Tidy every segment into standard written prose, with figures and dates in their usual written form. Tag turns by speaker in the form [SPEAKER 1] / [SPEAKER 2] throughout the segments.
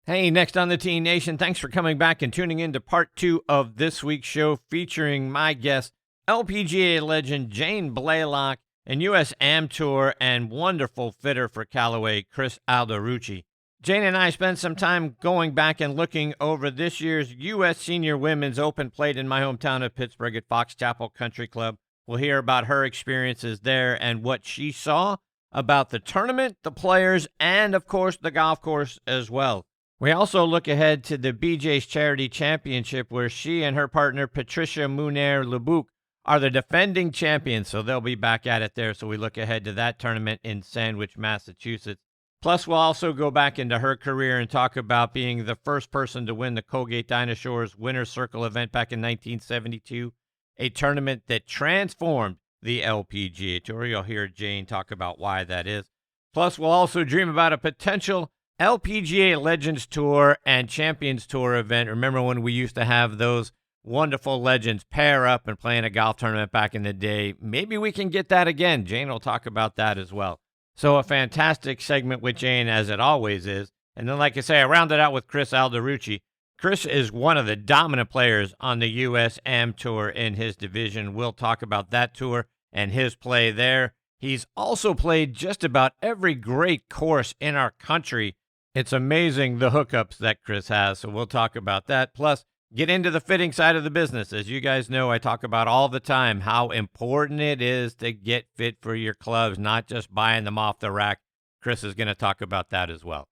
[SPEAKER 1] Hey, next on the Teen Nation, thanks for coming back and tuning in to part 2 of this week's show featuring my guest, LPGA legend Jane Blalock and U.S. Am Tour and wonderful fitter for Callaway, Chris Alderucci. Jane and I spent some time going back and looking over this year's U.S. Senior Women's Open played in my hometown of Pittsburgh at Fox Chapel Country Club. We'll hear about her experiences there and what she saw about the tournament, the players, and, of course, the golf course as well. We also look ahead to the BJ's Charity Championship, where she and her partner, Patricia Meunier-Lebouc, are the defending champions, so they'll be back at it there. So we look ahead to that tournament in Sandwich, Massachusetts. Plus, we'll also go back into her career and talk about being the first person to win the Colgate Dinosaurs Winner's Circle event back in 1972, a tournament that transformed the LPGA Tour. You'll hear Jane talk about why that is. Plus, we'll also dream about a potential LPGA Legends Tour and Champions Tour event. Remember when we used to have those wonderful legends pair up and play in a golf tournament back in the day? Maybe we can get that again. Jane will talk about that as well. So a fantastic segment with Jane, as it always is. And then, like I say, I rounded out with Chris Alderucci. Chris is one of the dominant players on the U.S. Am Tour in his division. We'll talk about that tour and his play there. He's also played just about every great course in our country. It's amazing the hookups that Chris has, so we'll talk about that. Plus, get into the fitting side of the business. As you guys know, I talk about all the time how important it is to get fit for your clubs, not just buying them off the rack. Chris is going to talk about that as well.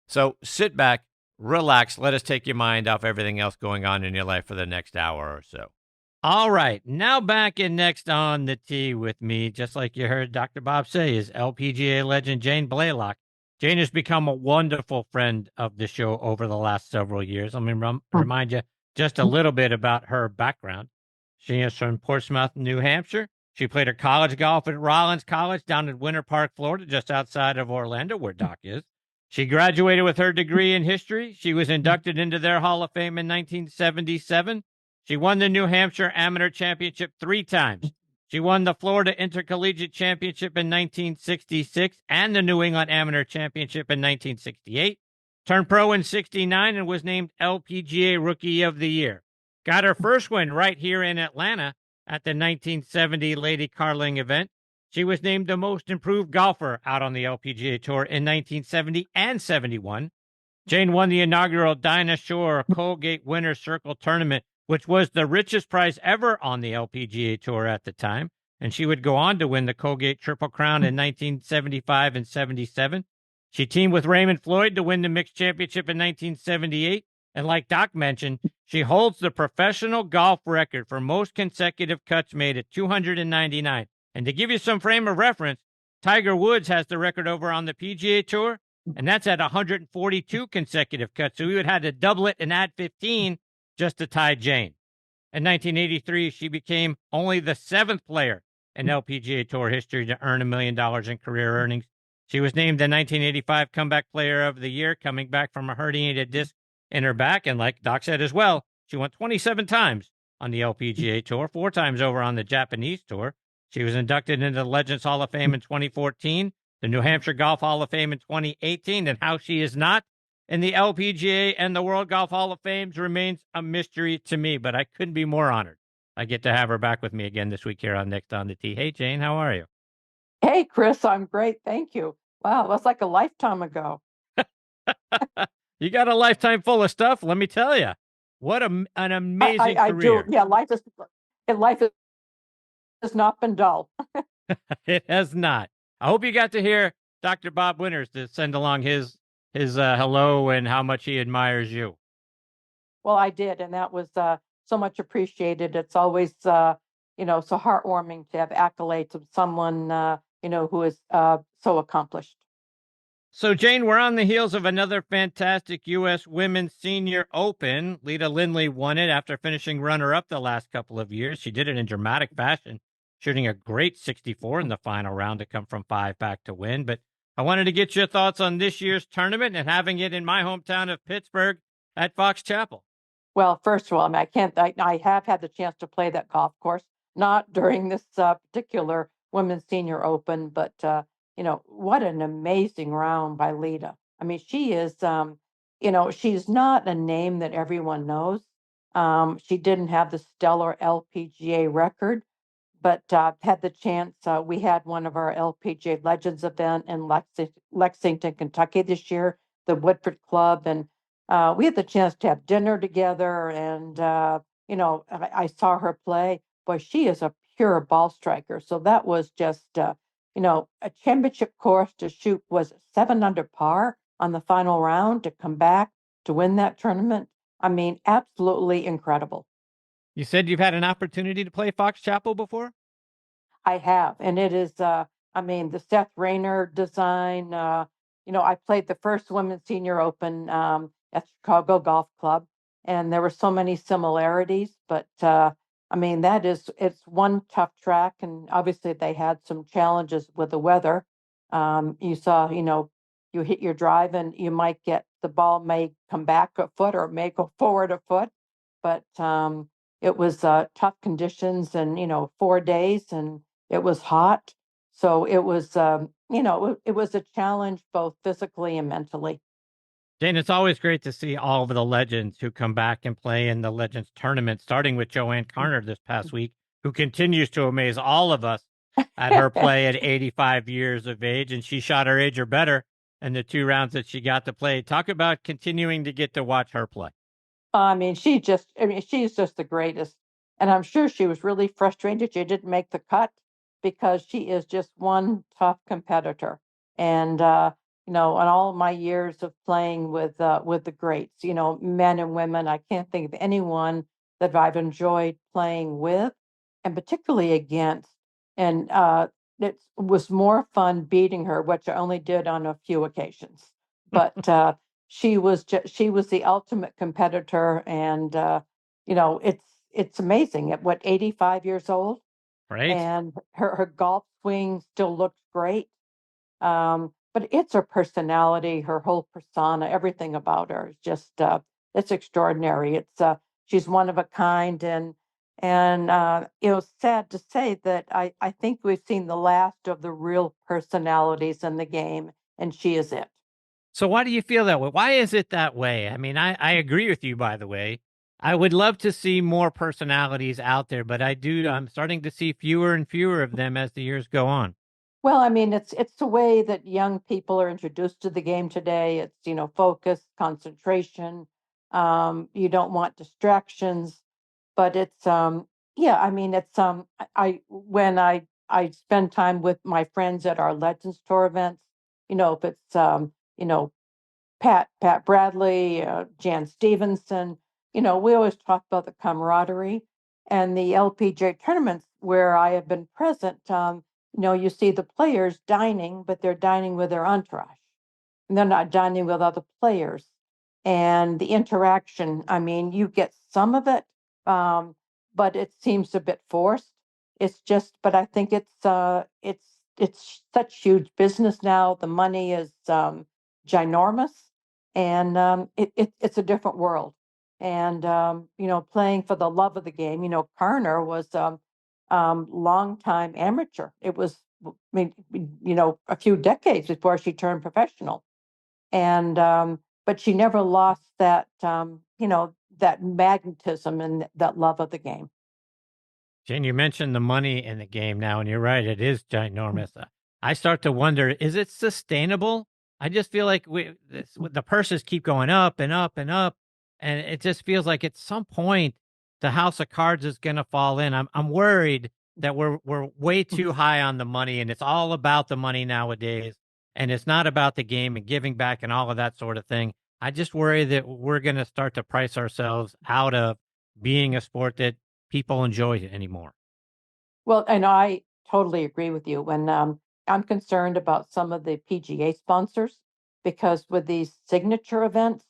[SPEAKER 1] So sit back, relax, let us take your mind off everything else going on in your life for the next hour or so. All right, now back in next on the tee with me, just like you heard Dr. Bob say, is LPGA legend Jane Blalock. Jane has become a wonderful friend of the show over the last several years. Let me remind you just a little bit about her background. She is from Portsmouth, New Hampshire. She played her college golf at Rollins College down in Winter Park, Florida, just outside of Orlando, where Doc is. She graduated with her degree in history. She was inducted into their Hall of Fame in 1977. She won the New Hampshire Amateur Championship 3 times. She won the Florida Intercollegiate Championship in 1966 and the New England Amateur Championship in 1968. Turned pro in 69 and was named LPGA Rookie of the Year. Got her first win right here in Atlanta at the 1970 Lady Carling event. She was named the most improved golfer out on the LPGA Tour in 1970 and 71. Jane won the inaugural Dinah Shore Colgate Winner's Circle tournament, which was the richest prize ever on the LPGA Tour at the time. And she would go on to win the Colgate Triple Crown in 1975 and 77. She teamed with Raymond Floyd to win the Mixed Championship in 1978. And like Doc mentioned, she holds the professional golf record for most consecutive cuts made at 299. And to give you some frame of reference, Tiger Woods has the record over on the PGA Tour, and that's at 142 consecutive cuts. So we would have to double it and add 15 just to tie Jane. In 1983, she became only the 7th player in LPGA Tour history to earn $1 million in career earnings. She was named the 1985 Comeback Player of the Year, coming back from a herniated disc in her back. And like Doc said as well, she won 27 times on the LPGA Tour, 4 times over on the Japanese Tour. She was inducted into the Legends Hall of Fame in 2014, the New Hampshire Golf Hall of Fame in 2018, and how she is not in the LPGA and the World Golf Hall of Fames remains a mystery to me, but I couldn't be more honored. I get to have her back with me again this week here on Next on the Tee. Hey, Jane, how are you?
[SPEAKER 2] Hey, Chris, I'm great. Thank you. Wow, that's like a lifetime ago.
[SPEAKER 1] You got a lifetime full of stuff, let me tell you. What an amazing
[SPEAKER 2] I do.
[SPEAKER 1] career.
[SPEAKER 2] Yeah, life has not been dull.
[SPEAKER 1] It has not. I hope you got to hear Dr. Bob Winters to send along his hello and how much he admires you.
[SPEAKER 2] Well, I did, and that was so much appreciated. It's always, so heartwarming to have accolades of someone, who is so accomplished.
[SPEAKER 1] So, Jane, we're on the heels of another fantastic U.S. Women's Senior Open. Leta Lindley won it after finishing runner-up the last couple of years. She did it in dramatic fashion, shooting a great 64 in the final round to come from 5 back to win. But I wanted to get your thoughts on this year's tournament and having it in my hometown of Pittsburgh at Fox Chapel.
[SPEAKER 2] Well, first of all, I have had the chance to play that golf course, not during this particular Women's Senior Open, but what an amazing round by Leta. I mean, she is, she's not a name that everyone knows. She didn't have the stellar LPGA record, but had the chance. We had one of our LPGA Legends event in Lexington, Kentucky this year, the Woodford Club, and we had the chance to have dinner together. And I saw her play. Boy, she is a pure ball striker. So that was just a championship course to shoot was 7 under par on the final round to come back to win that tournament. I mean, absolutely incredible.
[SPEAKER 1] You said you've had an opportunity to play Fox Chapel before?
[SPEAKER 2] I have, and it is, I mean, the Seth Rayner design. I played the first Women's Senior Open at Chicago Golf Club, and there were so many similarities. But I mean, it's one tough track, and obviously they had some challenges with the weather. You saw, you hit your drive, and you might get the ball may come back a foot or may go forward a foot, but it was tough conditions, and 4 days, and it was hot. So it was, it was a challenge both physically and mentally.
[SPEAKER 1] Jane, it's always great to see all of the legends who come back and play in the Legends tournament, starting with Joanne Carner this past week, who continues to amaze all of us at her play at 85 years of age. And she shot her age or better in the 2 rounds that she got to play. Talk about continuing to get to watch her play.
[SPEAKER 2] I mean, she's just the greatest. And I'm sure she was really frustrated she didn't make the cut because she is just one tough competitor. And, in all my years of playing with the greats, men and women, I can't think of anyone that I've enjoyed playing with and particularly against. And it was more fun beating her, which I only did on a few occasions. But she was the ultimate competitor, and it's amazing at what 85 years old,
[SPEAKER 1] Right?
[SPEAKER 2] and her golf swing still looks great. But it's her personality, her whole persona, everything about her is just it's extraordinary. She's one of a kind, and sad to say that I think we've seen the last of the real personalities in the game, and she is it.
[SPEAKER 1] So why do you feel that way? Why is it that way? I mean, I agree with you, by the way. I would love to see more personalities out there, but I'm starting to see fewer and fewer of them as the years go on.
[SPEAKER 2] Well, I mean, it's the way that young people are introduced to the game today. It's, focus, concentration. You don't want distractions, but yeah, I mean, when I spend time with my friends at our Legends Tour events, if it's, Pat Bradley, Jan Stevenson. We always talk about the camaraderie and the LPGA tournaments where I have been present. You see the players dining, but they're dining with their entourage, and they're not dining with other players. And the interaction, I mean, you get some of it, um, but it seems a bit forced. But I think it's such huge business now. The money is ginormous, and it's a different world. And playing for the love of the game. Karner was long time amateur. It was, I mean, a few decades before she turned professional, and but she never lost that magnetism and that love of the game.
[SPEAKER 1] Jen, you mentioned the money in the game now, and you're right, it is ginormous. I start to wonder, is it sustainable? I just feel like the purses keep going up and up and up, and it just feels like at some point the house of cards is going to fall in. I'm worried that we're way too high on the money, and it's all about the money nowadays, and it's not about the game and giving back and all of that sort of thing. I just worry that we're going to start to price ourselves out of being a sport that people enjoy it anymore.
[SPEAKER 2] Well, and I totally agree with you. When I'm concerned about some of the PGA sponsors because with these signature events,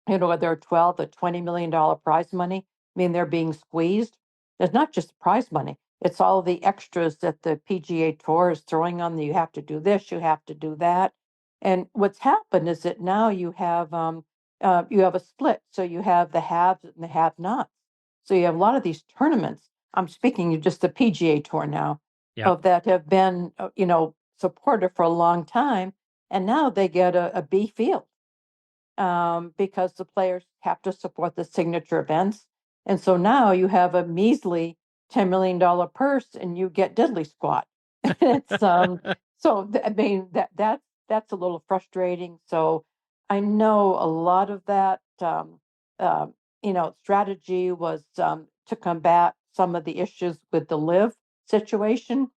[SPEAKER 2] they're 12 to $20 million prize money. I mean, they're being squeezed. There's not just prize money. It's all the extras that the PGA Tour is throwing on you. You have to do this, you have to do that. And what's happened is that now you have a split. So you have the haves and the have-nots. So you have a lot of these tournaments. I'm speaking of just the PGA Tour now,
[SPEAKER 1] Yep.
[SPEAKER 2] of that have been supported for a long time, and now they get a B field. because the players have to support the signature events. And so now you have a measly $10 million purse and you get diddly squat. It's I mean that's a little frustrating. So I know a lot of that uh, strategy was to combat some of the issues with the live situation,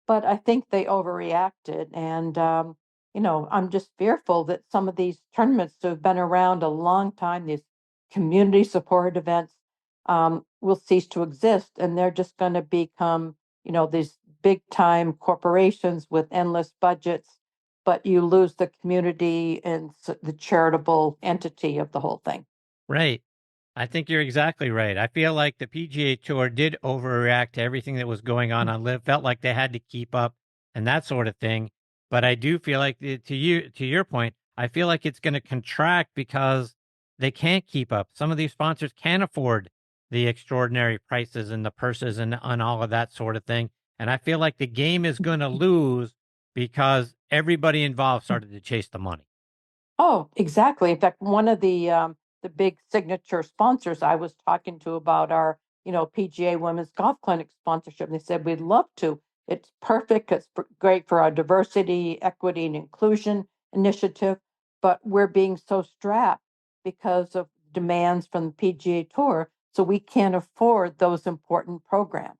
[SPEAKER 2] but I think they overreacted. And, I'm just fearful that some of these tournaments that have been around a long time, these community supported events, will cease to exist. And they're just going to become, these big time corporations with endless budgets, but you lose the community and the charitable entity of the whole thing.
[SPEAKER 1] Right. I think you're exactly right. I feel like the PGA Tour did overreact to everything that was going on Live. Felt like they had to keep up and that sort of thing. But I do feel like, to your point, I feel like it's going to contract because they can't keep up. Some of these sponsors can't afford the extraordinary prices and the purses and all of that sort of thing. And I feel like the game is going to lose because everybody involved started to chase the money.
[SPEAKER 2] Oh, exactly. In fact, one of the big signature sponsors I was talking to about our, PGA Women's Golf Clinic sponsorship, and they said we'd love to. It's perfect. It's great for our diversity, equity, and inclusion initiative, but we're being so strapped because of demands from the PGA Tour, so we can't afford those important programs.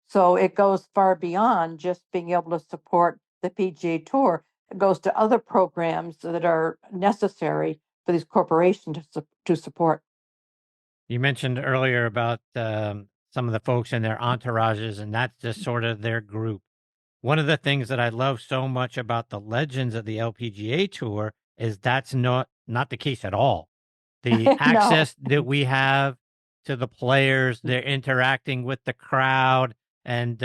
[SPEAKER 2] So it goes far beyond just being able to support the PGA Tour. It goes to other programs that are necessary for these corporations to support.
[SPEAKER 1] You mentioned earlier about some of the folks in their entourages, and that's just sort of their group. One of the things that I love so much about the legends of the LPGA Tour is that's not the case at all. The
[SPEAKER 2] No.
[SPEAKER 1] access that we have to the players, they're interacting with the crowd, and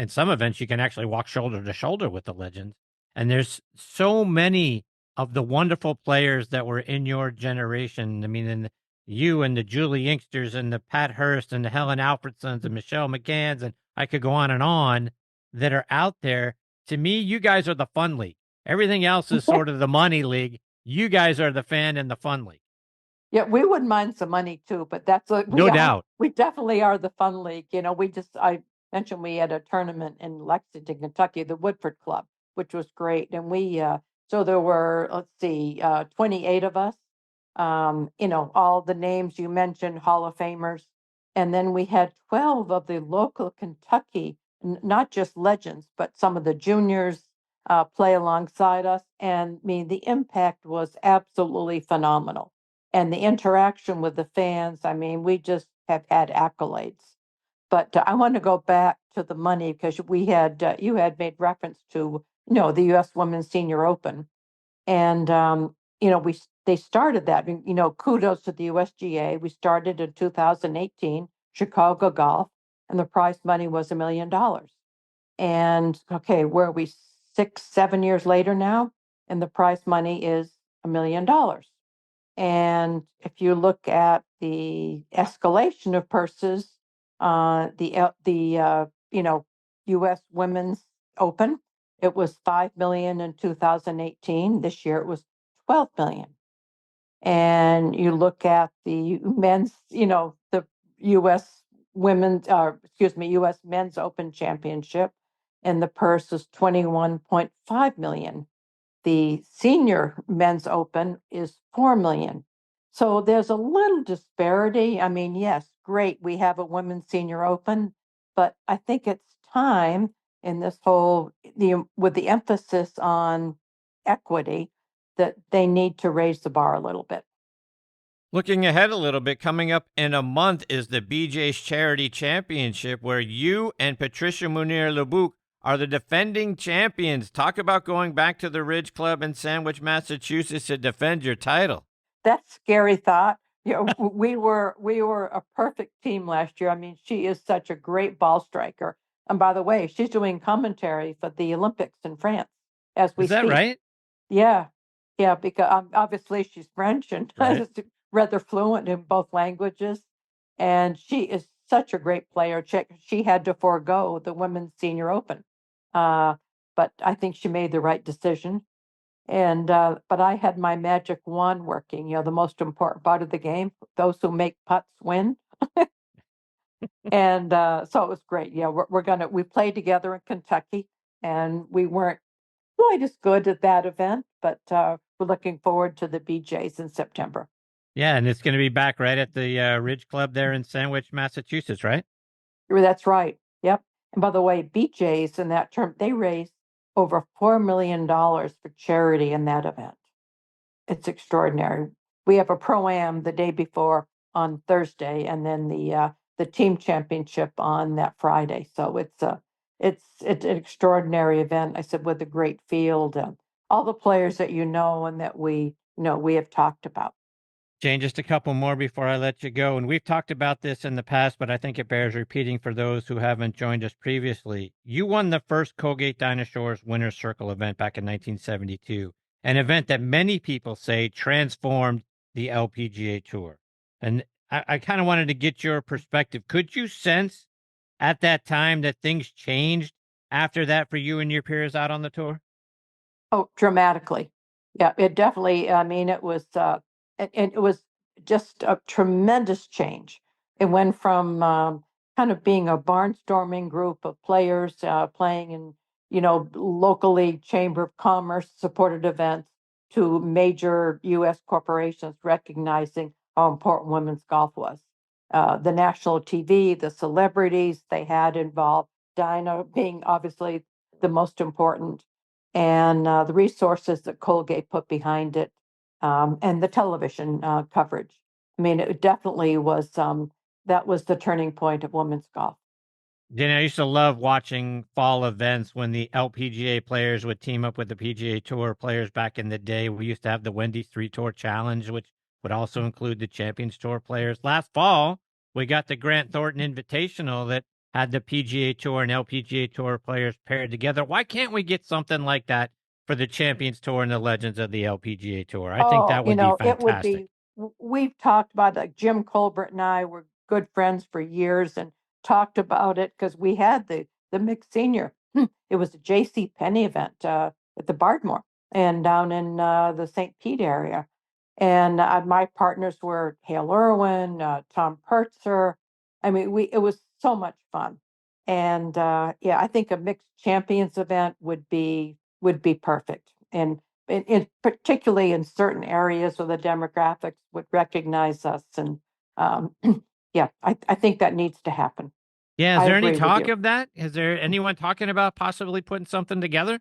[SPEAKER 1] some events you can actually walk shoulder to shoulder with the legends. And there's so many of the wonderful players that were in your generation. I mean, you and the Julie Inksters and the Pat Hurst and the Helen Alfredsons and Michelle McGanns, and I could go on that are out there. To me, you guys are the fun league. Everything else is sort of the money league. You guys are the fan and the fun league.
[SPEAKER 2] Yeah, we wouldn't mind some money too, but that's what
[SPEAKER 1] No
[SPEAKER 2] we are.
[SPEAKER 1] doubt.
[SPEAKER 2] We definitely are the fun league. I mentioned we had a tournament in Lexington, Kentucky, the Woodford Club, which was great. And so there were, let's see, 28 of us, all the names you mentioned, Hall of Famers. And then we had 12 of the local Kentucky, not just legends, but some of the juniors play alongside us. And I mean, the impact was absolutely phenomenal, and the interaction with the fans. I mean, we just have had accolades. But I want to go back to the money because you had made reference to the U.S. Women's Senior Open, and they started that. Kudos to the USGA. We started in 2018, Chicago Golf, and the prize money was $1 million. And okay, where are we 6, 7 years later now? And the prize money is $1 million. And if you look at the escalation of purses, the U.S. Women's Open, it was 5 million in 2018. This year it was 12 million. And you look at the men's, the U.S. U.S. Men's Open Championship, and the purse is 21.5 million. The senior men's open is 4 million. So there's a little disparity. I mean, yes, great, we have a women's senior open, but I think it's time in this whole with the emphasis on equity that they need to raise the bar a little bit.
[SPEAKER 1] Looking ahead a little bit, coming up in a month is the BJ's Charity Championship, where you and Patricia Meunier-Lebouc are the defending champions. Talk about going back to the Ridge Club in Sandwich, Massachusetts to defend your title.
[SPEAKER 2] That's scary thought. We were a perfect team last year. I mean, she is such a great ball striker. And by the way, she's doing commentary for the Olympics in France as we
[SPEAKER 1] Is that
[SPEAKER 2] speak.
[SPEAKER 1] right?
[SPEAKER 2] Yeah, yeah, because obviously she's French and
[SPEAKER 1] Right.
[SPEAKER 2] rather fluent in both languages. And she is such a great player. She had to forego the Women's Senior Open. Uh, but I think she made the right decision. And but I had my magic wand working, the most important part of the game. Those who make putts win. And so it was great. Yeah, we played together in Kentucky, and we weren't quite as good at that event, but we're looking forward to the BJ's in September.
[SPEAKER 1] Yeah, and it's going to be back right at the Ridge Club there in Sandwich, Massachusetts, right?
[SPEAKER 2] That's right. Yep. And by the way, BJ's in that term, they raised over $4 million for charity in that event. It's extraordinary. We have a pro-am the day before on Thursday, and then the team championship on that Friday. So it's an extraordinary event. I said, with a great field and all the players that and that we have talked about.
[SPEAKER 1] Jane, just a couple more before I let you go. And we've talked about this in the past, but I think it bears repeating for those who haven't joined us previously. You won the first Colgate Dinosaurs Winner's Circle event back in 1972, an event that many people say transformed the LPGA Tour. And I kind of wanted to get your perspective. Could you sense at that time that things changed after that for you and your peers out on the tour?
[SPEAKER 2] Oh, dramatically. Yeah, it definitely, I mean, it was just a tremendous change. It went from kind of being a barnstorming group of players playing in, locally Chamber of Commerce supported events to major U.S. corporations recognizing how important women's golf was. The national TV, the celebrities they had involved, Dinah being obviously the most important, and the resources that Colgate put behind it, and the television coverage. I mean, it definitely was, that was the turning point of women's golf.
[SPEAKER 1] I used to love watching fall events when the LPGA players would team up with the PGA Tour players back in the day. We used to have the Wendy's 3-Tour Challenge, which would also include the Champions Tour players. Last fall, we got the Grant Thornton Invitational that had the PGA Tour and LPGA Tour players paired together. Why can't we get something like that for the Champions Tour and the Legends of the LPGA Tour? I think
[SPEAKER 2] Oh,
[SPEAKER 1] that would be
[SPEAKER 2] it would
[SPEAKER 1] fantastic.
[SPEAKER 2] be, we've talked about it. Jim Colbert and I were good friends for years and talked about it because we had the mixed senior. It was a J.C. Penney event at the Bardmore and down in the St. Pete area. And my partners were Hale Irwin, Tom Pertzer. I mean, it was so much fun. And yeah, I think a mixed champions event would be perfect. And particularly in certain areas where the demographics would recognize us. And um, yeah, I think that needs to happen.
[SPEAKER 1] Yeah, is
[SPEAKER 2] I
[SPEAKER 1] there any
[SPEAKER 2] agree with
[SPEAKER 1] talk
[SPEAKER 2] you.
[SPEAKER 1] of that? Is there anyone talking about possibly putting something together?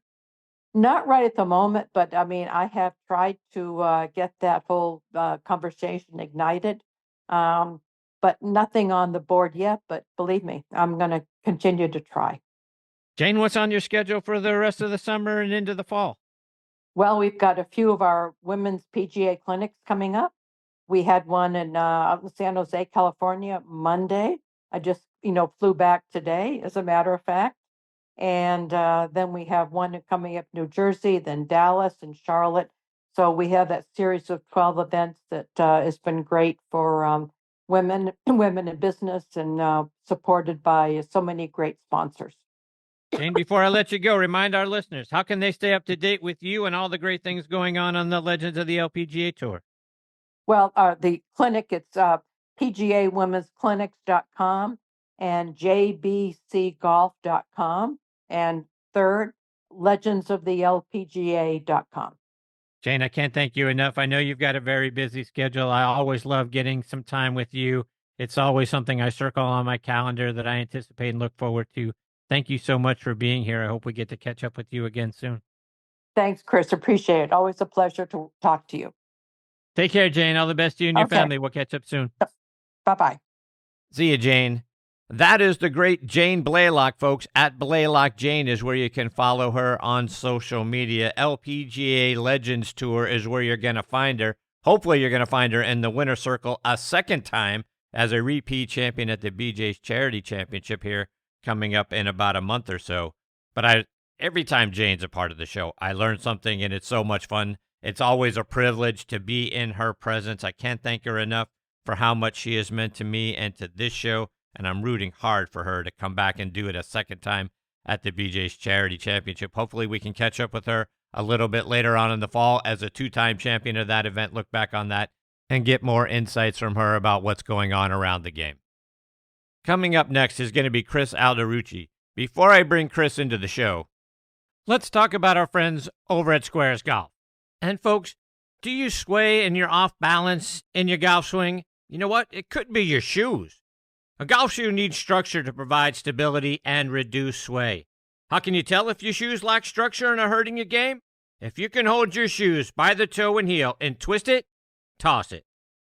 [SPEAKER 2] Not right at the moment, but I mean, I have tried to get that whole conversation ignited, um, but nothing on the board yet. But believe me, I'm going to continue to try.
[SPEAKER 1] Jane, what's on your schedule for the rest of the summer and into the fall?
[SPEAKER 2] Well, we've got a few of our women's PGA clinics coming up. We had one in out in San Jose, California, Monday. I just, flew back today, as a matter of fact. And then we have one coming up New Jersey, then Dallas and Charlotte. So we have that series of 12 events that has been great for women in business, and supported by so many great sponsors.
[SPEAKER 1] Jane, before I let you go, remind our listeners, how can they stay up to date with you and all the great things going on the Legends of the LPGA Tour?
[SPEAKER 2] Well, the clinic, it's pgawomensclinics.com and jbcgolf.com. And third, legendsoftheLPGA.com.
[SPEAKER 1] Jane, I can't thank you enough. I know you've got a very busy schedule. I always love getting some time with you. It's always something I circle on my calendar that I anticipate and look forward to. Thank you so much for being here. I hope we get to catch up with you again soon.
[SPEAKER 2] Thanks, Chris. Appreciate it. Always a pleasure to talk to you.
[SPEAKER 1] Take care, Jane. All the best to you and your
[SPEAKER 2] Okay.
[SPEAKER 1] family. We'll catch up soon.
[SPEAKER 2] Bye-bye.
[SPEAKER 1] See you, Jane. That is the great Jane Blalock, folks. At Blalock Jane is where you can follow her on social media. LPGA Legends Tour is where you're going to find her. Hopefully, you're going to find her in the winner's circle a second time as a repeat champion at the BJ's Charity Championship here coming up in about a month or so. But every time Jane's a part of the show, I learn something, and it's so much fun. It's always a privilege to be in her presence. I can't thank her enough for how much she has meant to me and to this show. And I'm rooting hard for her to come back and do it a second time at the BJ's Charity Championship. Hopefully we can catch up with her a little bit later on in the fall as a two-time champion of that event, look back on that and get more insights from her about what's going on around the game. Coming up next is going to be Chris Alderucci. Before I bring Chris into the show, let's talk about our friends over at Squares Golf. And folks, do you sway and you're off balance in your golf swing? You know what? It could be your shoes. A golf shoe needs structure to provide stability and reduce sway. How can you tell if your shoes lack structure and are hurting your game? If you can hold your shoes by the toe and heel and twist it, toss it.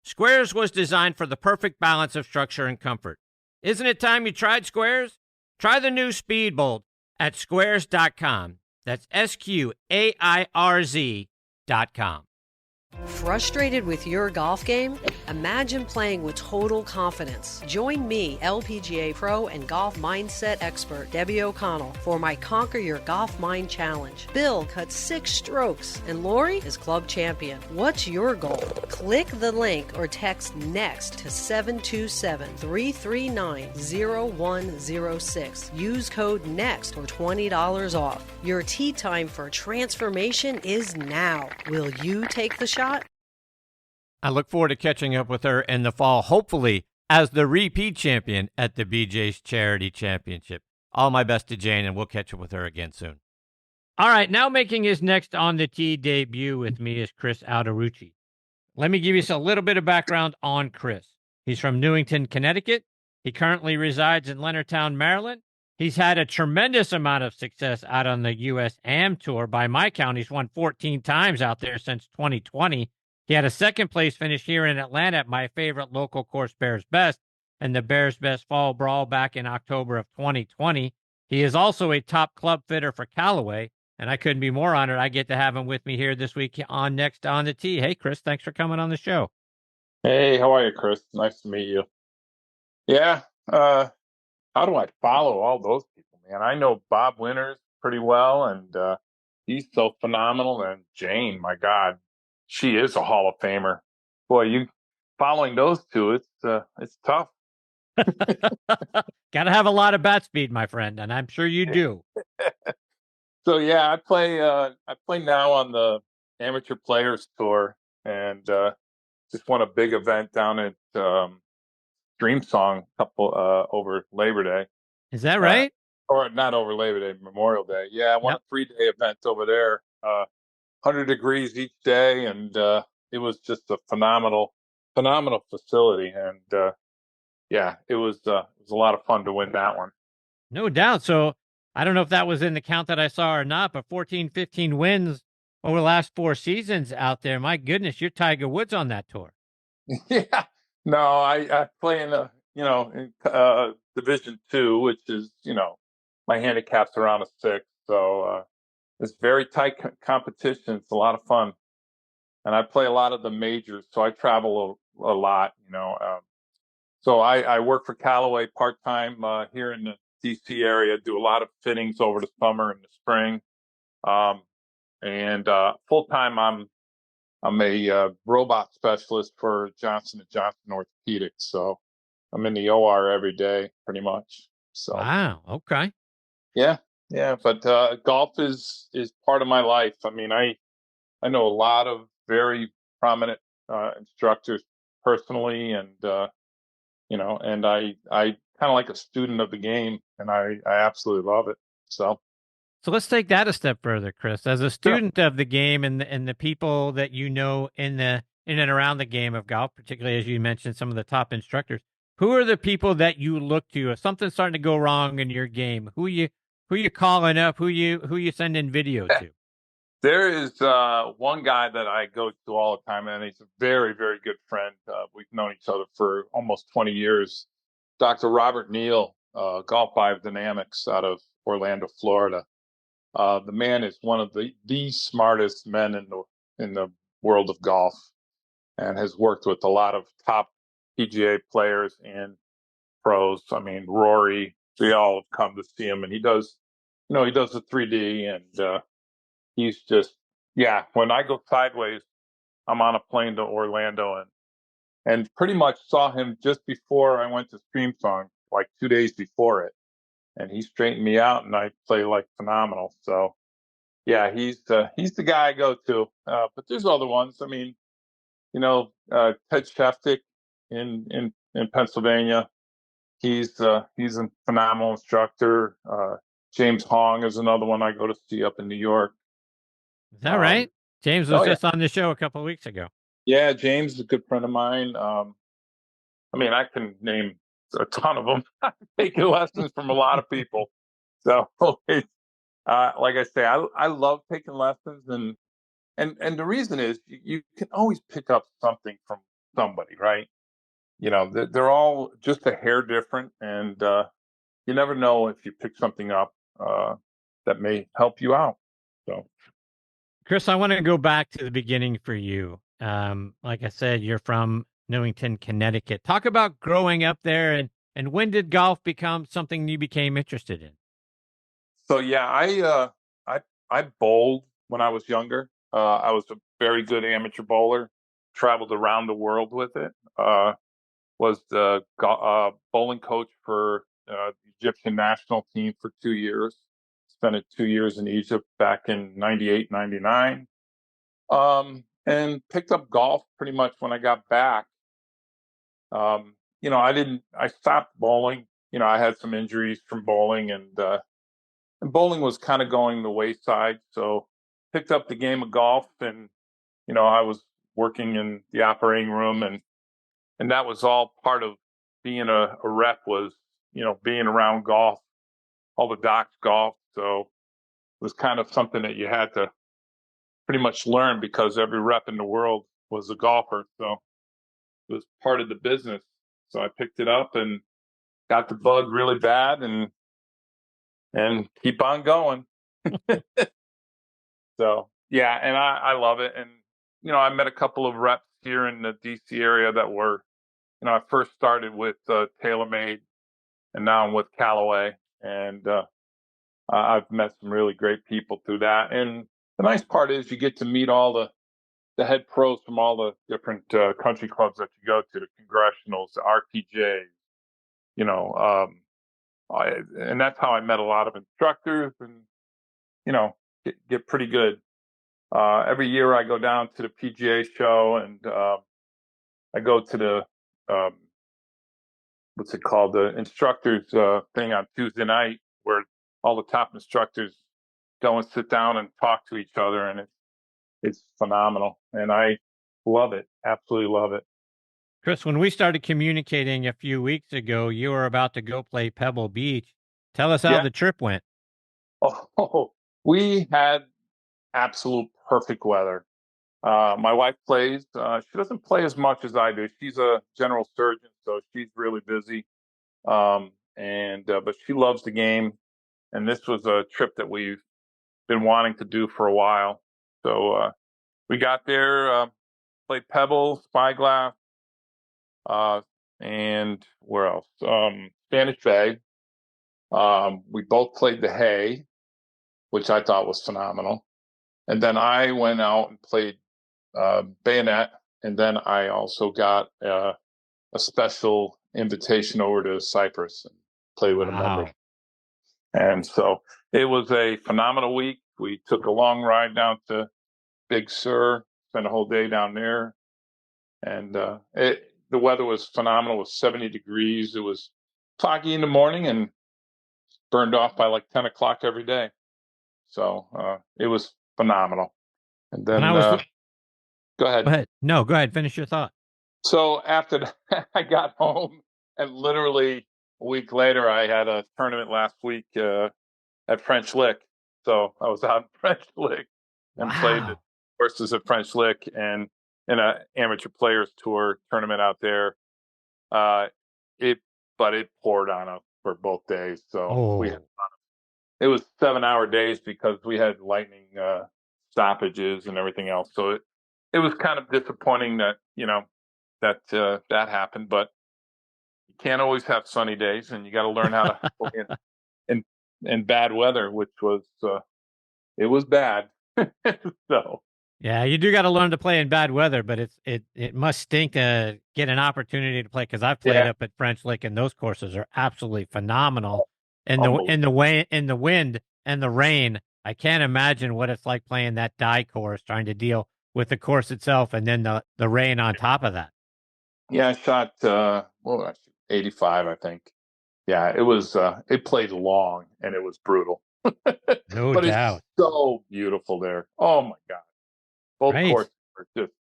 [SPEAKER 1] Squares was designed for the perfect balance of structure and comfort. Isn't it time you tried Squares? Try the new Speedbolt at squares.com. That's SQAIRZ.com.
[SPEAKER 3] Frustrated with your golf game? Imagine playing with total confidence. Join me, LPGA Pro and golf mindset expert Debbie O'Connell, for my Conquer Your Golf Mind Challenge. Bill cut 6 strokes, and Lori is club champion. What's your goal? Click the link or text NEXT to 727-339-0106. Use code NEXT for $20 off. Your tee time for transformation is now. Will you take the shot?
[SPEAKER 1] I look forward to catching up with her in the fall, hopefully as the repeat champion at the BJ's Charity Championship. All my best to Jane, and we'll catch up with her again soon. All right, now making his next on the tee debut with me is Chris Alderucci. Let me give you a little bit of background on Chris. He's from Newington, Connecticut. He currently resides in Leonardtown, Maryland. He's had a tremendous amount of success out on the U.S. Am Tour. By my count, he's won 14 times out there since 2020. He had a second-place finish here in Atlanta at my favorite local course, Bears Best, and the Bears Best Fall Brawl back in October of 2020. He is also a top club fitter for Callaway, and I couldn't be more honored I get to have him with me here this week on Next on the Tee. Hey, Chris, thanks for coming on the show.
[SPEAKER 4] Hey, how are you, Chris? Nice to meet you. Yeah, how do I follow all those people, man? I know Bob Winters pretty well, and he's so phenomenal. And Jane, my God, she is a Hall of Famer. Boy, you following those two, it's tough.
[SPEAKER 1] Got to have a lot of bat speed, my friend, and I'm sure you do.
[SPEAKER 4] So yeah, I play now on the Amateur Players Tour, and just won a big event down at Dreamsong over Labor Day.
[SPEAKER 1] Is that right?
[SPEAKER 4] Or not over Labor Day, Memorial Day. Yeah, I won a 3-day event over there. 100 degrees each day, and it was just a phenomenal facility. And yeah, it was a lot of fun to win that one.
[SPEAKER 1] No doubt. So I don't know if that was in the count that I saw or not, but 14, 15 wins over the last 4 seasons out there. My goodness, you're Tiger Woods on that tour.
[SPEAKER 4] Yeah, no, I play in Division 2, which is, my handicap's around a 6. So it's very tight competition. It's a lot of fun. And I play a lot of the majors, so I travel a lot, So I work for Callaway part-time here in the D.C. area, do a lot of fittings over the summer and the spring. And full-time, I'm a robot specialist for Johnson & Johnson Orthopedics. So I'm in the OR every day, pretty much. So
[SPEAKER 1] wow, okay.
[SPEAKER 4] Yeah. But golf is part of my life. I mean, I know a lot of very prominent instructors personally, and and I kind of like a student of the game, and I absolutely love it. So
[SPEAKER 1] let's take that a step further, Chris. As a student of the game and the people that you know in and around the game of golf, particularly as you mentioned some of the top instructors, who are the people that you look to if something's starting to go wrong in your game? Who you calling up? Who you sending video to?
[SPEAKER 4] There is one guy that I go to all the time, and he's a very, very good friend. We've known each other for almost 20 years. Dr. Robert Neal, Golf Biodynamics out of Orlando, Florida. The man is one of the smartest men in the world of golf, and has worked with a lot of top PGA players and pros. I mean, Rory, we all have come to see him, and he does the 3D, and he's just, when I go sideways, I'm on a plane to Orlando, and pretty much saw him just before I went to Streamsong, like 2 days before it. And he straightened me out, and I play like phenomenal. So Yeah, he's the guy I go to. But there's other ones. I mean, Ted Sheftick in Pennsylvania. He's a phenomenal instructor. James Hong is another one I go to see up in New York.
[SPEAKER 1] Is that right? James was
[SPEAKER 4] Oh yeah,
[SPEAKER 1] just on the show a couple of weeks ago.
[SPEAKER 4] yeah. James is a good friend of mine. I mean, I can name a ton of them. I've taken lessons from a lot of people. So it's, like I say, I love taking lessons, and the reason is you can always pick up something from somebody, right? They're all just a hair different, and you never know if you pick something up that may help you out. So,
[SPEAKER 1] Chris, I want to go back to the beginning for you. Like I said, you're from Newington, Connecticut. Talk about growing up there, and when did golf become something you became interested in?
[SPEAKER 4] so yeah, I bowled when I was younger. I was a very good amateur bowler. Traveled around the world with it. Was the bowling coach for the Egyptian national team for 2 years. Spent 2 years in Egypt back in 98, 99. And picked up golf pretty much when I got back. I stopped bowling. I had some injuries from bowling, and bowling was kind of going the wayside. So picked up the game of golf, and I was working in the operating room, and that was all part of being a rep was being around golf, all the docs golf. So it was kind of something that you had to pretty much learn because every rep in the world was a golfer. So it was part of the business. So I picked it up and got the bug really bad, and keep on going. So yeah, and I love it. And I met a couple of reps here in the DC area that were, I first started with TaylorMade, and now I'm with Callaway, and I've met some really great people through that. And the nice part is you get to meet all the head pros from all the different country clubs that you go to, the Congressionals, the RTJs, and that's how I met a lot of instructors, and get pretty good. Every year I go down to the PGA show, and I go to the what's it called, the instructors thing on Tuesday night, where all the top instructors go and sit down and talk to each other, and it's phenomenal, and I love it, absolutely love it.
[SPEAKER 1] Chris, when we started communicating a few weeks ago, you were about to go play Pebble Beach. Tell us how
[SPEAKER 4] Yeah.
[SPEAKER 1] the trip went.
[SPEAKER 4] Oh, we had absolute perfect weather. My wife plays. She doesn't play as much as I do. She's a general surgeon, so she's really busy. But she loves the game, and this was a trip that we've been wanting to do for a while. So we got there, played Pebble, Spyglass, and where else? Spanish Bay. We both played the Hay, which I thought was phenomenal. And then I went out and played Bayonet, and then I also got a special invitation over to Cyprus and play with a member. And so it was a phenomenal week. We took a long ride down to Big Sur, spent a whole day down there, and the weather was phenomenal. It was 70 degrees. It was foggy in the morning and burned off by like 10 o'clock every day. So it was phenomenal. And then go ahead.
[SPEAKER 1] Go ahead. No, go ahead. Finish your thought.
[SPEAKER 4] So after that, I got home, and literally a week later, I had a tournament last week at French Lick. So I was out in French Lick and played the courses at French Lick and in an amateur players tour tournament out there. But it poured on us for both days. So it was 7-hour days because we had lightning stoppages and everything else. So it was kind of disappointing that that happened, but you can't always have sunny days, and you got to learn how to play in bad weather, which was it was bad. So
[SPEAKER 1] yeah, you do got to learn to play in bad weather, but it must stink to get an opportunity to play, because I've played up at French Lick, and those courses are absolutely phenomenal. And the wind and the rain I can't imagine what it's like playing that die course, trying to deal with the course itself and then the rain on top of that.
[SPEAKER 4] Yeah, I shot 85, I think. Yeah, it was it played long and it was brutal.
[SPEAKER 1] No
[SPEAKER 4] But it's
[SPEAKER 1] doubt.
[SPEAKER 4] so beautiful there. Oh my God. Both
[SPEAKER 1] Right.
[SPEAKER 4] courses are just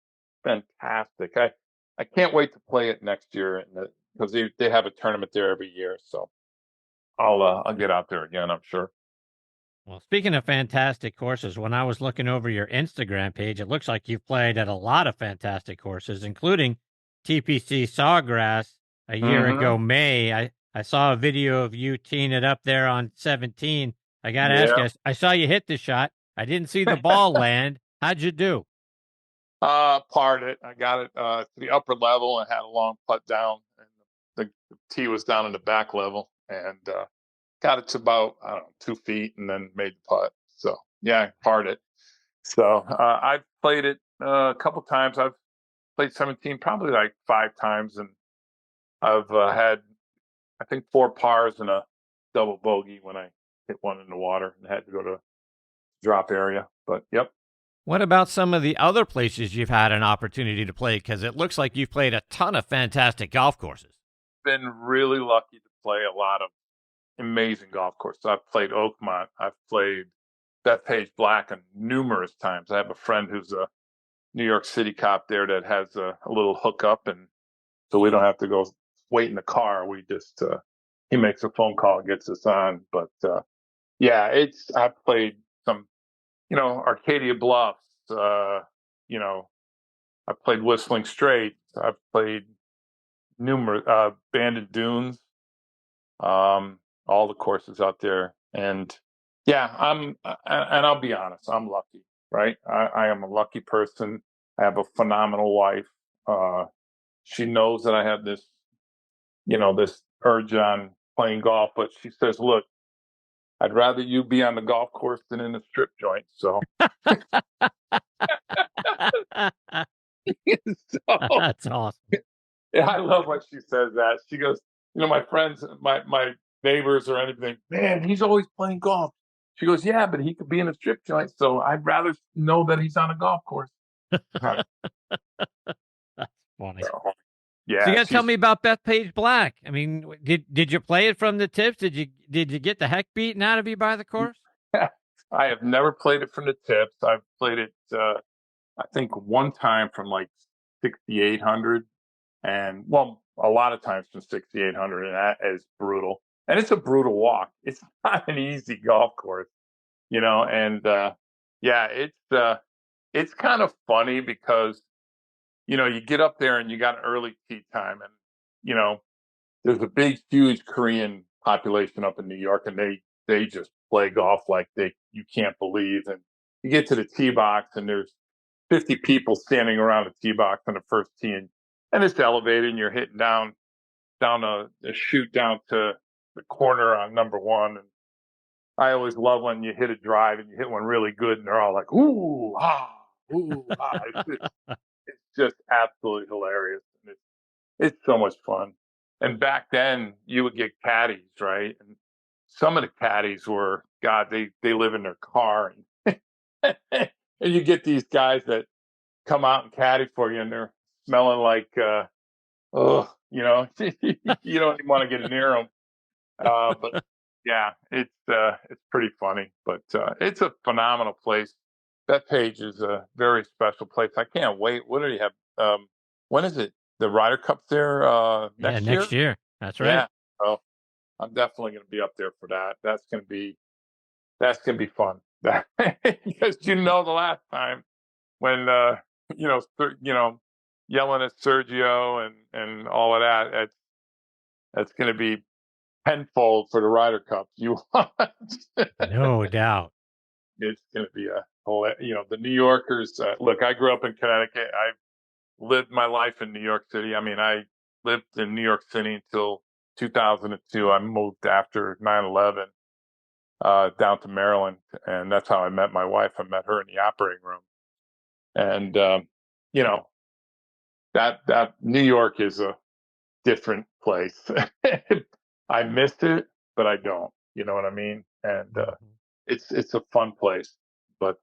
[SPEAKER 4] fantastic. I can't wait to play it next year because they have a tournament there every year. So I'll get out there again, I'm sure.
[SPEAKER 1] Well, speaking of fantastic courses, when I was looking over your Instagram page, it looks like you've played at a lot of fantastic courses, including TPC Sawgrass a year
[SPEAKER 4] Mm-hmm.
[SPEAKER 1] ago, May. I saw a video of you teeing it up there on 17. I got to ask
[SPEAKER 4] Yeah.
[SPEAKER 1] you, I saw you hit the shot. I didn't see the ball land. How'd you do?
[SPEAKER 4] Parred it. I got it to the upper level and had a long putt down, and the tee was down in the back level, and got it to about, I don't know, 2 feet, and then made the putt. So yeah, parred it. So I've played it a couple times. I've played 17 probably like 5 times, and I've had, I think, 4 pars and a double bogey when I hit one in the water and had to go to drop area. But yep.
[SPEAKER 1] What about some of the other places you've had an opportunity to play? Because it looks like you've played a ton of fantastic golf courses.
[SPEAKER 4] Been really lucky to play a lot of amazing golf courses. I've played Oakmont. I've played Bethpage Black numerous times. I have a friend who's a New York City cop there that has a little hookup, and so we don't have to go wait in the car. We just he makes a phone call and gets us on. But yeah, I've played some, Arcadia Bluffs. You know, I've played Whistling Straits. I've played numerous Banded Dunes. All the courses out there, and yeah, and I'll be honest, I'm lucky, right? I am a lucky person. I have a phenomenal wife. She knows that I have this urge on playing golf, but she says, "Look, I'd rather you be on the golf course than in a strip joint." So, so
[SPEAKER 1] That's awesome.
[SPEAKER 4] yeah, I love when she says that. She goes, my friends, my neighbors or anything, man, he's always playing golf. She goes, yeah, but he could be in a strip joint, so I'd rather know that he's on a golf course.
[SPEAKER 1] That's funny.
[SPEAKER 4] So,
[SPEAKER 1] So you
[SPEAKER 4] yeah,
[SPEAKER 1] got to tell
[SPEAKER 4] she's.
[SPEAKER 1] me about Bethpage Black. I mean, did you play it from the tips? Did you get the heck beaten out of you by the course?
[SPEAKER 4] I have never played it from the tips. I've played it, I think, one time from like 6,800, and well, a lot of times from 6,800, and that is brutal. And it's a brutal walk. It's not an easy golf course, and yeah, it's kind of funny because you get up there and you got an early tee time, and you know there's a big, huge Korean population up in New York, and they just play golf like you can't believe. And you get to the tee box, and there's 50 people standing around the tee box on the first tee, and it's elevated, and you're hitting down a chute down to the corner on number one. And I always love when you hit a drive and you hit one really good, and they're all like, "Ooh, ah, ooh, ah." It's just absolutely hilarious. And it's so much fun. And back then, you would get caddies, right? And some of the caddies were, God, they live in their car, and, and you get these guys that come out and caddy for you, and they're smelling like, oh, you don't even want to get near them. But yeah, it's pretty funny, but it's a phenomenal place. Bethpage is a very special place. I can't wait. What do you have? When is it? The Ryder Cup's there
[SPEAKER 1] Yeah,
[SPEAKER 4] next year?
[SPEAKER 1] next year. That's right.
[SPEAKER 4] Yeah. So I'm definitely going to be up there for that. That's going to be fun. Because the last time when yelling at Sergio and all of that, that's going to be tenfold for the Ryder Cup. You want?
[SPEAKER 1] No doubt.
[SPEAKER 4] It's going to be the New Yorkers. Look, I grew up in Connecticut. I lived my life in New York City. I mean, I lived in New York City until 2002. I moved after 9/11 down to Maryland, and that's how I met my wife. I met her in the operating room, and that New York is a different place. I miss it, but I don't. You know what I mean? And
[SPEAKER 1] Mhm.
[SPEAKER 4] it's a fun place. But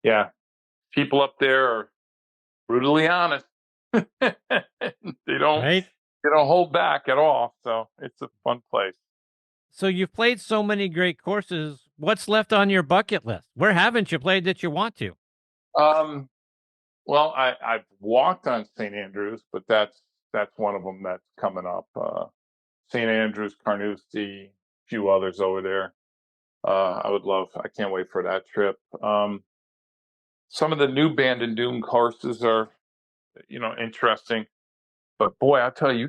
[SPEAKER 4] yeah, people up there are brutally honest. they don't
[SPEAKER 1] Right?
[SPEAKER 4] they don't hold back at all. So it's a fun place.
[SPEAKER 1] So you've played so many great courses. What's left on your bucket list? Where haven't you played that you want to?
[SPEAKER 4] Um, well, I've walked on St. Andrews, but that's one of them that's coming up. St. Andrews, Carnoustie, a few others over there. I can't wait for that trip. Some of the new Bandon Dune courses are, interesting. But boy, I tell you, you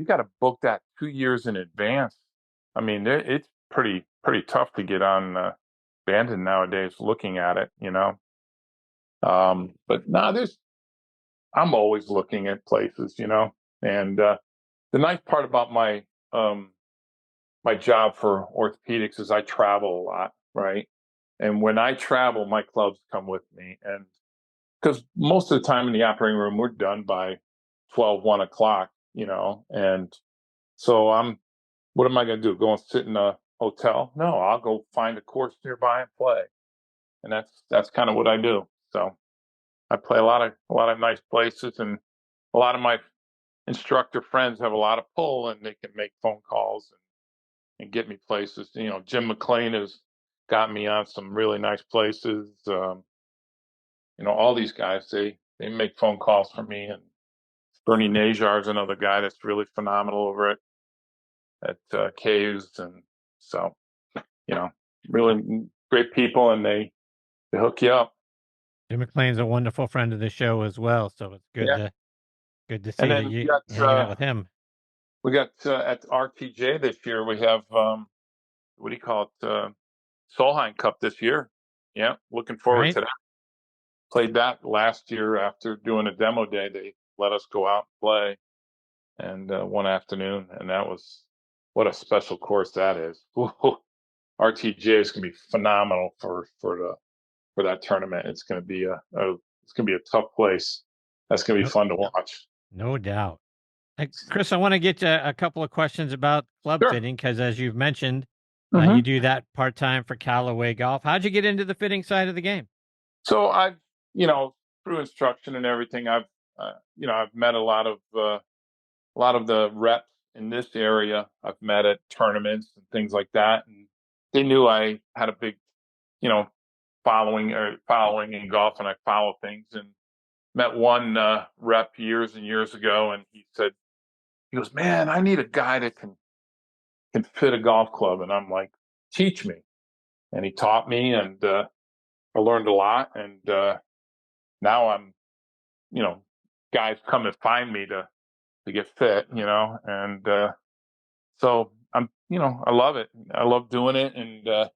[SPEAKER 4] gotta book that 2 years in advance. I mean, it's pretty tough to get on Bandon nowadays. Looking at it, but no, I'm always looking at places, and the nice part about um, my job for orthopedics is I travel a lot, right? And when I travel, my clubs come with me, and because most of the time in the operating room, we're done by 12, 1 o'clock, and so what am I going to do? Go and sit in a hotel? No, I'll go find a course nearby and play. And that's kind of what I do. So I play a lot of nice places, and a lot of my instructor friends have a lot of pull, and they can make phone calls and get me places. Jim McLean has got me on some really nice places. All these guys, they make phone calls for me, and Bernie Najar's another guy that's really phenomenal over at Caves, and so really great people, and they hook you up.
[SPEAKER 1] Jim McLean's a wonderful friend of the show as well, so it's
[SPEAKER 4] Yeah,
[SPEAKER 1] good to
[SPEAKER 4] and
[SPEAKER 1] see that
[SPEAKER 4] then
[SPEAKER 1] you hanging out with him.
[SPEAKER 4] we got at RTJ this year. We have what do you call it? Solheim Cup this year. Yeah, looking forward
[SPEAKER 1] Right?
[SPEAKER 4] to that. Played that last year after doing a demo day. They let us go out and play, and one afternoon, and that was what a special course that is. RTJ is going to be phenomenal for that tournament. It's going to be a tough place. That's going to be fun to watch.
[SPEAKER 1] No doubt. Hey, Chris, I want to get to a couple of questions about club
[SPEAKER 4] Sure.
[SPEAKER 1] fitting because, as you've mentioned,
[SPEAKER 4] Mm-hmm.
[SPEAKER 1] you do that part time for Callaway Golf. How'd you get into the fitting side of the game?
[SPEAKER 4] So I've, through instruction and everything, I've met a lot of the reps in this area. I've met at tournaments and things like that, and they knew I had a big, following in golf, and I follow things. And met one rep years and years ago, and he goes, "Man, I need a guy that can fit a golf club." And I'm like, "Teach me." And he taught me, and I learned a lot. And now I'm, guys come and find me to get fit, and so I'm, I love it. I love doing it, and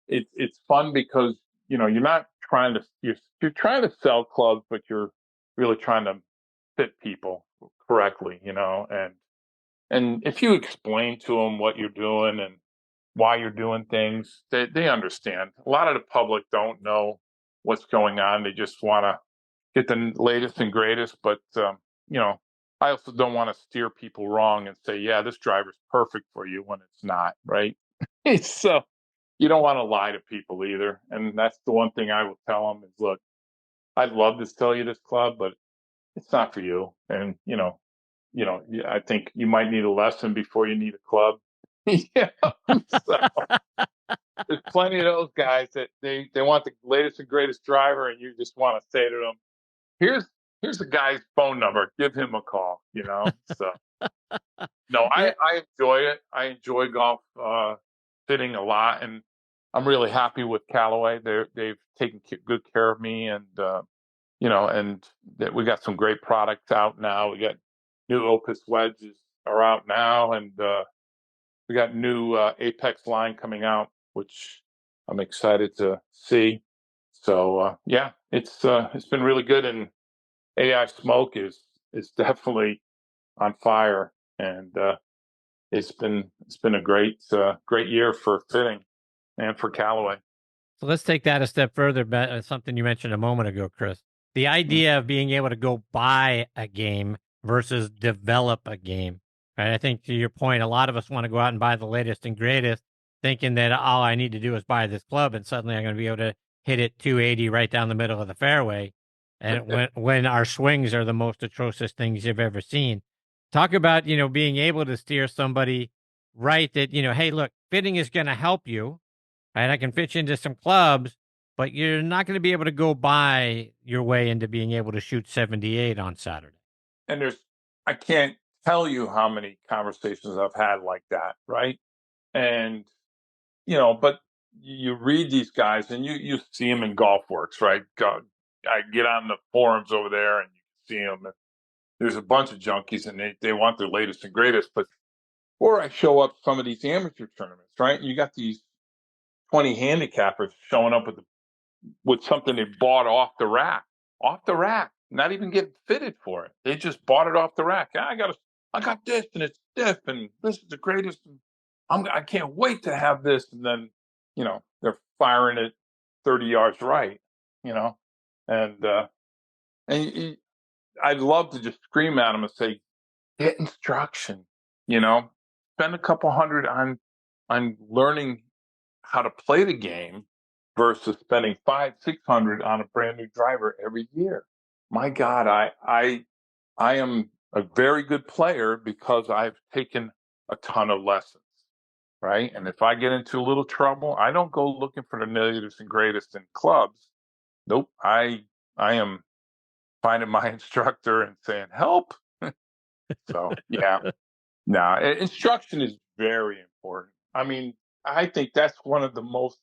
[SPEAKER 4] it's fun because you're not trying to you're trying to sell clubs, but you're really trying to fit people correctly, and if you explain to them what you're doing and why you're doing things, they understand. A lot of the public don't know what's going on. They just want to get the latest and greatest. But, I also don't want to steer people wrong and say, yeah, this driver's perfect for you when it's not, right? So you don't want to lie to people either. And that's the one thing I will tell them is, look, I'd love to sell you this club, but it's not for you. And, I think you might need a lesson before you need a club. Yeah. So there's plenty of those guys that they want the latest and greatest driver, and you just want to say to them, here's the guy's phone number, give him a call, So no, I enjoy it. I enjoy golf fitting a lot, and I'm really happy with Callaway. They've taken good care of me, and and that we got some great products out now. We got new Opus wedges are out now, and we got new Apex line coming out, which I'm excited to see. So yeah, it's been really good, and AI Smoke is definitely on fire, and it's been a great year for fitting and for Callaway.
[SPEAKER 1] So let's take that a step further. Something you mentioned a moment ago, Chris. The idea of being able to go buy a game versus develop a game. Right? I think to your point, a lot of us want to go out and buy the latest and greatest, thinking that all I need to do is buy this club and suddenly I'm going to be able to hit it 280 right down the middle of the fairway. And when our swings are the most atrocious things you've ever seen. Talk about, being able to steer somebody right that, hey, look, fitting is going to help you, right? I can fit you into some clubs, but you're not going to be able to go buy your way into being able to shoot 78 on Saturday.
[SPEAKER 4] And I can't tell you how many conversations I've had like that, right? And, but you read these guys and you see them in GolfWorks, right? I get on the forums over there and you see them. And there's a bunch of junkies and they want their latest and greatest. Or I show up some of these amateur tournaments, right? And you got these 20 handicappers showing up with something they bought off the rack, not even getting fitted for it. They just bought it off the rack. I got this and it's stiff and this is the greatest. I can't wait to have this. And then, they're firing it 30 yards right, and I'd love to just scream at them and say, get instruction, spend a couple hundred on learning how to play the game versus spending $500-600 on a brand new driver every year. My God, I am a very good player because I've taken a ton of lessons, right? And if I get into a little trouble, I don't go looking for the latest and greatest in clubs. Nope, I am finding my instructor and saying, help. So, yeah. No, instruction is very important. I mean, I think that's one of the most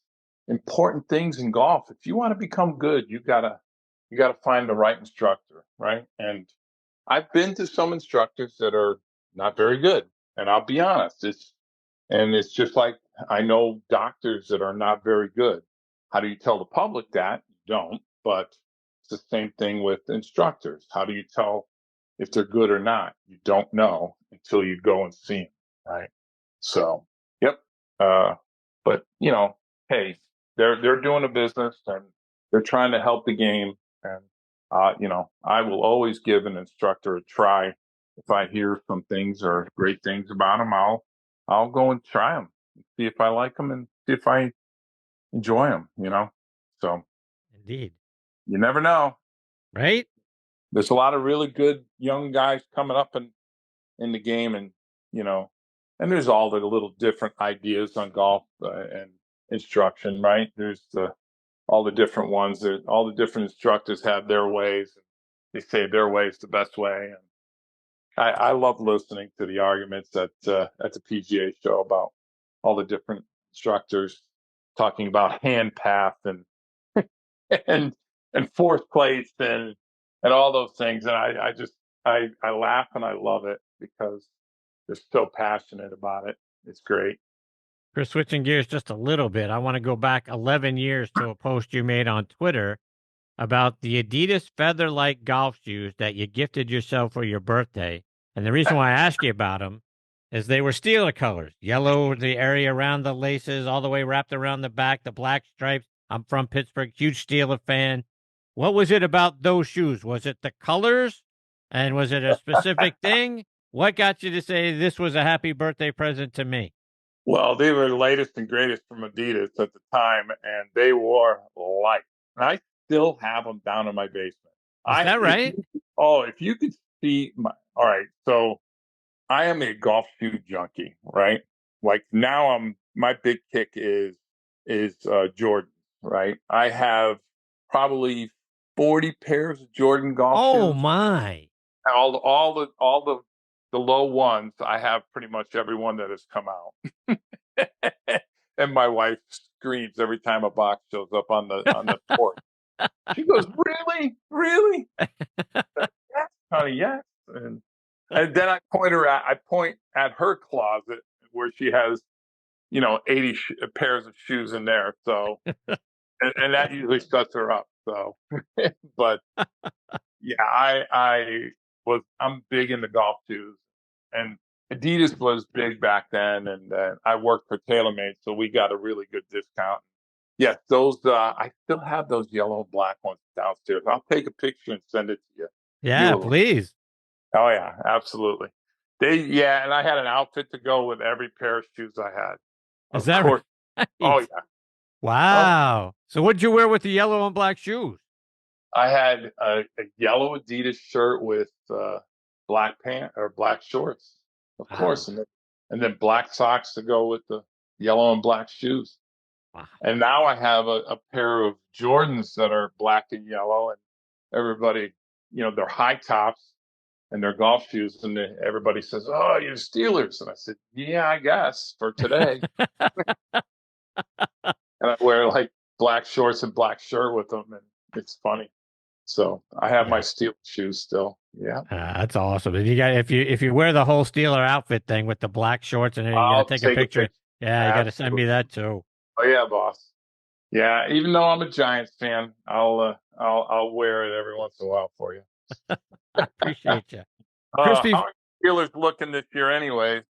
[SPEAKER 4] important things in golf. If you want to become good, you gotta find the right instructor, right? And I've been to some instructors that are not very good, and I'll be honest. It's just like I know doctors that are not very good. How do you tell the public that? You don't, but it's the same thing with instructors. How do you tell if they're good or not? You don't know until you go and see them, right? So, yep. But hey, they're doing a business and they're trying to help the game. And I will always give an instructor a try. If I hear some things or great things about them, I'll go and try them, see if I like them and see if I enjoy them. So
[SPEAKER 1] Indeed,
[SPEAKER 4] you never know,
[SPEAKER 1] right?
[SPEAKER 4] There's a lot of really good young guys coming up in the game, and and there's all the little different ideas on golf and instruction, right? There's all the different ones. All the different instructors have their ways. They say their way is the best way, and I love listening to the arguments at the PGA show about all the different instructors talking about hand path and and force plates and all those things. And I laugh and I love it because they're so passionate about it. It's great.
[SPEAKER 1] For switching gears just a little bit, I want to go back 11 years to a post you made on Twitter about the Adidas Featherlight golf shoes that you gifted yourself for your birthday. And the reason why I ask you about them is they were Steeler colors, yellow, the area around the laces, all the way wrapped around the back, the black stripes. I'm from Pittsburgh, huge Steeler fan. What was it about those shoes? Was it the colors? And was it a specific thing? What got you to say this was a happy birthday present to me?
[SPEAKER 4] Well, they were the latest and greatest from Adidas at the time, and they wore light. And I still have them down in my basement.
[SPEAKER 1] Is that right?
[SPEAKER 4] If you could see all right. So I am a golf shoe junkie, right? Like now my big kick is Jordan, right? I have probably 40 pairs of Jordan golf shoes.
[SPEAKER 1] Oh my.
[SPEAKER 4] All the low ones, I have pretty much every one that has come out. And my wife screams every time a box shows up on the porch. She goes, "Really? Really?" Yes, honey, yes. And then I point at her closet where she has, 80 pairs of shoes in there. So, and that usually shuts her up. So, but yeah, I'm big into golf shoes, and Adidas was big back then, and I worked for TaylorMade, so we got a really good discount. Yes, those I still have those yellow and black ones downstairs. I'll take a picture and send it to you.
[SPEAKER 1] Yeah, please.
[SPEAKER 4] Oh yeah, absolutely. And I had an outfit to go with every pair of shoes I had.
[SPEAKER 1] Is
[SPEAKER 4] Of
[SPEAKER 1] that
[SPEAKER 4] course.
[SPEAKER 1] right?
[SPEAKER 4] Oh yeah.
[SPEAKER 1] Wow. So what'd you wear with the yellow and black shoes?
[SPEAKER 4] I had a yellow Adidas shirt with black pant or black shorts, of
[SPEAKER 1] Wow.
[SPEAKER 4] course, and then black socks to go with the yellow and black shoes.
[SPEAKER 1] Wow.
[SPEAKER 4] And now I have a pair of Jordans that are black and yellow, and everybody, they're high tops and they're golf shoes, and everybody says, "Oh, you're Steelers," and I said, "Yeah, I guess for today." And I wear like black shorts and black shirt with them, and it's funny. So I have my
[SPEAKER 1] Yeah.
[SPEAKER 4] steel shoes still. Yeah.
[SPEAKER 1] That's awesome. If you wear the whole Steeler outfit thing with the black shorts and you got
[SPEAKER 4] I'll
[SPEAKER 1] to take a
[SPEAKER 4] take a
[SPEAKER 1] picture.
[SPEAKER 4] picture.
[SPEAKER 1] Yeah, you got to send me
[SPEAKER 4] Absolutely.
[SPEAKER 1] that too.
[SPEAKER 4] Oh yeah, boss. Yeah, even though I'm a Giants fan, I'll wear it every once in a while for you.
[SPEAKER 1] I appreciate you, Christy.
[SPEAKER 4] How are Steelers looking this year, anyways?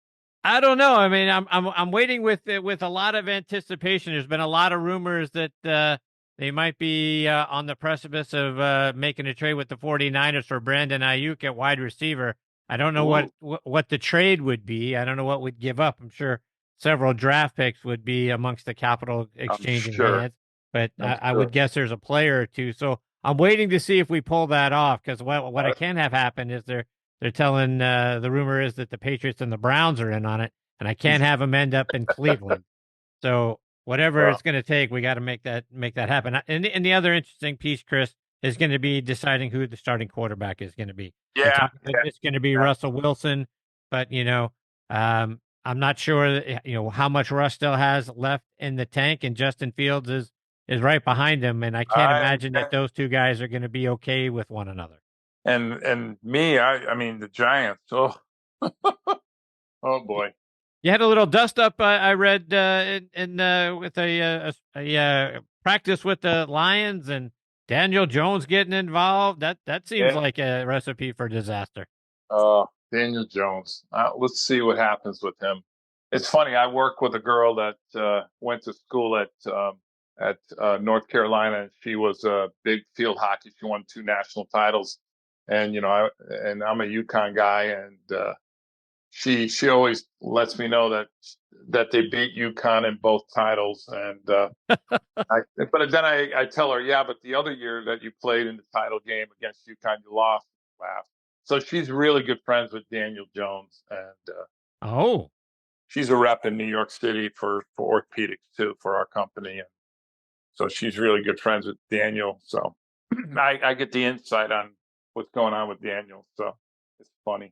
[SPEAKER 1] I don't know. I mean, I'm waiting with a lot of anticipation. There's been a lot of rumors that they might be on the precipice of making a trade with the 49ers for Brandon Ayuk at wide receiver. I don't know
[SPEAKER 4] Ooh,
[SPEAKER 1] what the trade would be. I don't know what would give up. I'm sure several draft picks would be amongst the capital
[SPEAKER 4] I'm
[SPEAKER 1] exchanging
[SPEAKER 4] sure.
[SPEAKER 1] hands, but
[SPEAKER 4] I'm
[SPEAKER 1] I would
[SPEAKER 4] sure.
[SPEAKER 1] guess there's a player or two. So I'm waiting to see if we pull that off, because what I
[SPEAKER 4] Uh,
[SPEAKER 1] can have happen is they're telling the rumor is that the Patriots and the Browns are in on it, and I can't have them end up in Cleveland. So whatever
[SPEAKER 4] well,
[SPEAKER 1] it's going to take, we got to make that happen. And the other interesting piece, Chris, is going to be deciding who the starting quarterback is going to be. They
[SPEAKER 4] yeah,
[SPEAKER 1] talk about it's going to be
[SPEAKER 4] yeah.
[SPEAKER 1] Russell Wilson, but I'm not sure how much Russ still has left in the tank, and Justin Fields is right behind him, and I can't
[SPEAKER 4] I
[SPEAKER 1] imagine that those two guys are going to be okay with one another.
[SPEAKER 4] and me, I mean the Giants. Oh, oh boy.
[SPEAKER 1] You had a little dust up. I read in with a practice with the Lions and Daniel Jones getting involved. That seems
[SPEAKER 4] Yeah.
[SPEAKER 1] like a recipe for disaster.
[SPEAKER 4] Daniel Jones. Let's see what happens with him. It's funny. I work with a girl that went to school at North Carolina. She was a big field hockey. She won 2 national titles, and I'm a UConn guy, and she always lets me know that they beat UConn in both titles. And but then I tell her, yeah, but the other year that you played in the title game against UConn, you lost. Laugh. So she's really good friends with Daniel Jones, and
[SPEAKER 1] Oh,
[SPEAKER 4] she's a rep in New York City for orthopedics too for our company, and so she's really good friends with Daniel. So I get the insight on what's going on with Daniel. So it's funny.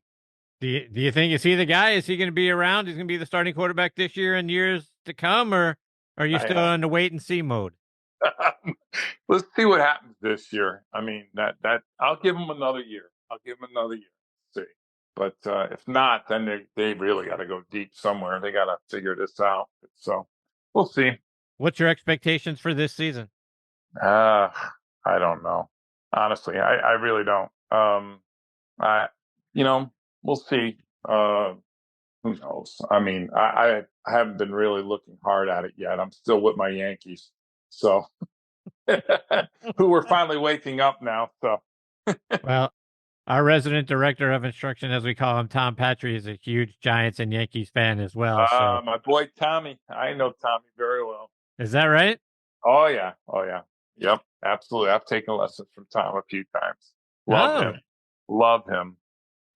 [SPEAKER 1] do you think, is he the guy? Is he going to be around? He's going to be the starting quarterback this year and years to come, or are you still
[SPEAKER 4] I
[SPEAKER 1] in the wait and see mode?
[SPEAKER 4] Let's see what happens this year. I mean, that I'll give him another year. I'll give him another year. See, but if not, then they really got to go deep somewhere. They got to figure this out. So we'll see.
[SPEAKER 1] What's your expectations for this season?
[SPEAKER 4] Uh, I don't know. Honestly, I really don't. I we'll see. Who knows? I mean, I haven't been really looking hard at it yet. I'm still with my Yankees, so who we're finally waking up now. So
[SPEAKER 1] Well, our resident director of instruction, as we call him, Tom Patry, is a huge Giants and Yankees fan as well. So
[SPEAKER 4] my boy Tommy, I know Tommy very well.
[SPEAKER 1] is that right?
[SPEAKER 4] Oh yeah, oh yeah, yep, absolutely. I've taken lessons from Tom a few times. Love
[SPEAKER 1] Oh,
[SPEAKER 4] him, love him,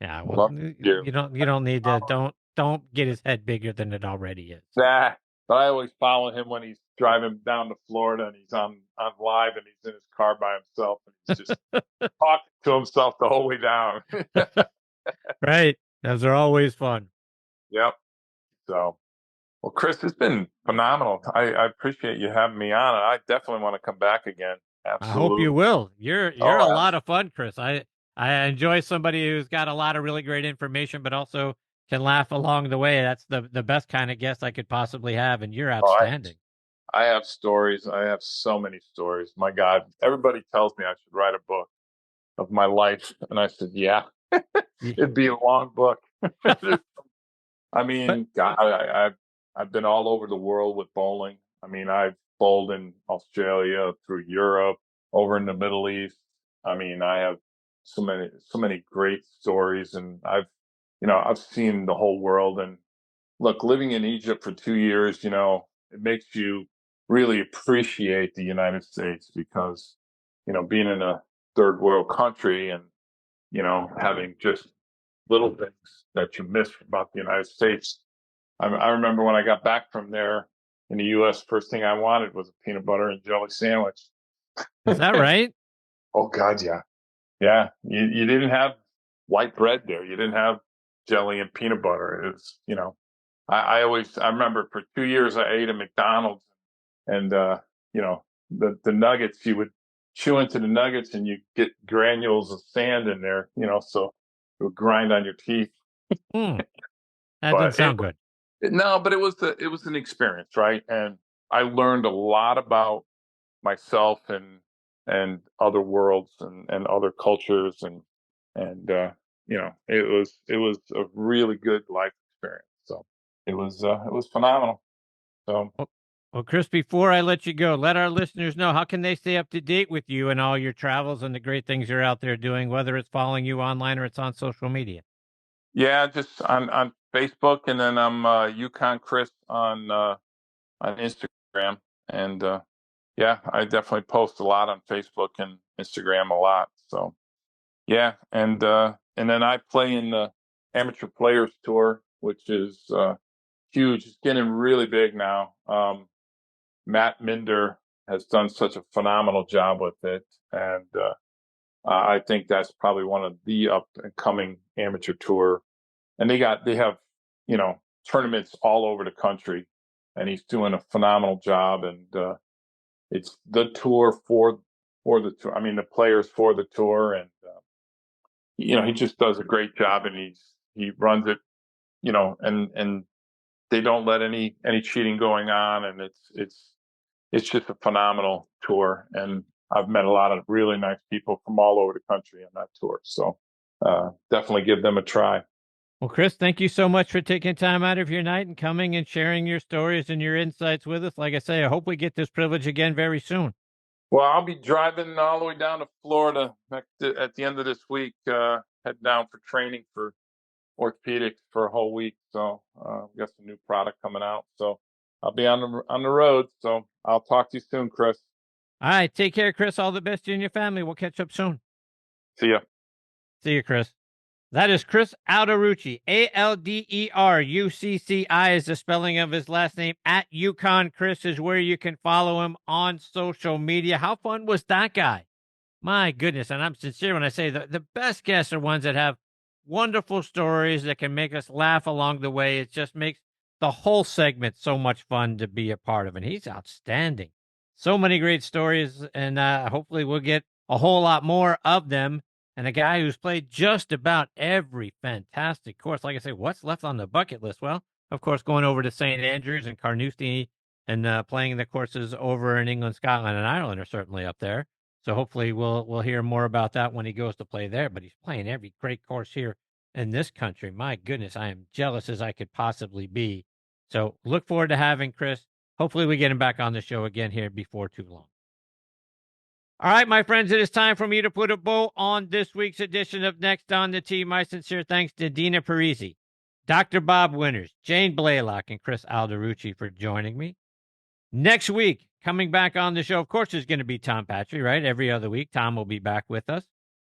[SPEAKER 1] yeah. Well,
[SPEAKER 4] love you.
[SPEAKER 1] you don't need to don't get his head bigger than it already is.
[SPEAKER 4] Nah, but I always follow him when he's driving down to Florida and he's on live and he's in his car by himself and he's just talking to himself the whole way down.
[SPEAKER 1] Right. Those are always fun.
[SPEAKER 4] Yep. So, well, Chris, it's been phenomenal. I appreciate you having me on. I definitely want to come back again.
[SPEAKER 1] I hope you
[SPEAKER 4] Absolutely.
[SPEAKER 1] will. You're a
[SPEAKER 4] Oh,
[SPEAKER 1] lot of fun, Chris. I enjoy somebody who's got a lot of really great information, but also can laugh along the way. That's the best kind of guest I could possibly have, and you're
[SPEAKER 4] oh,
[SPEAKER 1] outstanding.
[SPEAKER 4] I have stories. I have so many stories. My God, everybody tells me I should write a book of my life, and I said, yeah,
[SPEAKER 1] Yeah.
[SPEAKER 4] it'd be a long book. I
[SPEAKER 1] But
[SPEAKER 4] mean, God, I've been all over the world with bowling. I mean, I've bowled in Australia, through Europe, over in the Middle East. I mean, I have so many great stories, and I've seen the whole world, and look, living in Egypt for 2 years, it makes you really appreciate the United States because, being in a third world country and, having just little things that you miss about the United States. I remember when I got back from there in the U.S., first thing I wanted was a peanut butter and jelly sandwich.
[SPEAKER 1] Is that right?
[SPEAKER 4] Oh, God, yeah. Yeah. You didn't have white bread there. You didn't have jelly and peanut butter. It's, I remember for 2 years I ate at McDonald's and, the nuggets, you would chew into the nuggets and you get granules of sand in there, so it would grind on your teeth.
[SPEAKER 1] That doesn't
[SPEAKER 4] But
[SPEAKER 1] sound good.
[SPEAKER 4] no, but it was an experience, right? And I learned a lot about myself and other worlds and other cultures and it was a really good life experience. So it was phenomenal. So
[SPEAKER 1] Well, Chris, before I let you go, let our listeners know, how can they stay up to date with you and all your travels and the great things you're out there doing, whether it's following you online or it's on social media?
[SPEAKER 4] yeah, just on Facebook, and then I'm Yukon Chris on Instagram, and yeah, I definitely post a lot on Facebook and Instagram a lot. So yeah, and then I play in the Amateur Players Tour, which is huge. It's getting really big now. Matt Minder has done such a phenomenal job with it, and I think that's probably one of the up and coming amateur tour. And they have tournaments all over the country, and he's doing a phenomenal job. And it's the tour for the tour. I mean, the players for the tour, and he just does a great job, and he runs it, and they don't let any cheating going on, and it's just a phenomenal tour. And I've met a lot of really nice people from all over the country on that tour. So definitely give them a try.
[SPEAKER 1] Well, Chris, thank you so much for taking time out of your night and coming and sharing your stories and your insights with us. Like I say, I hope we get this privilege again very soon.
[SPEAKER 4] Well, I'll be driving all the way down to Florida at the end of this week, heading down for training for orthopedics for a whole week. So we got some new product coming out. So I'll be on the road. So I'll talk to you soon, Chris.
[SPEAKER 1] All right. Take care, Chris. All the best to you and your family. We'll catch up soon.
[SPEAKER 4] See ya.
[SPEAKER 1] See you, Chris. That is Chris Alderucci. Alderucci is the spelling of his last name. At Yukon Chris is where you can follow him on social media. How fun was that guy? My goodness. And I'm sincere when I say the best guests are ones that have wonderful stories that can make us laugh along the way. It just makes the whole segment so much fun to be a part of. And he's outstanding. So many great stories. And hopefully we'll get a whole lot more of them. And a guy who's played just about every fantastic course. Like I say, what's left on the bucket list? Well, of course, going over to St. Andrews and Carnoustie and playing the courses over in England, Scotland, and Ireland are certainly up there. So hopefully we'll hear more about that when he goes to play there. But he's playing every great course here in this country. My goodness, I am jealous as I could possibly be. So look forward to having Chris. Hopefully we get him back on the show again here before too long. All right, my friends, it is time for me to put a bow on this week's edition of Next on the Tee. My sincere thanks to Dinah Parisi, Dr. Bob Winters, Jane Blalock, and Chris Alderucci for joining me. Next week, coming back on the show, of course, is going to be Tom Patry, right? Every other week, Tom will be back with us.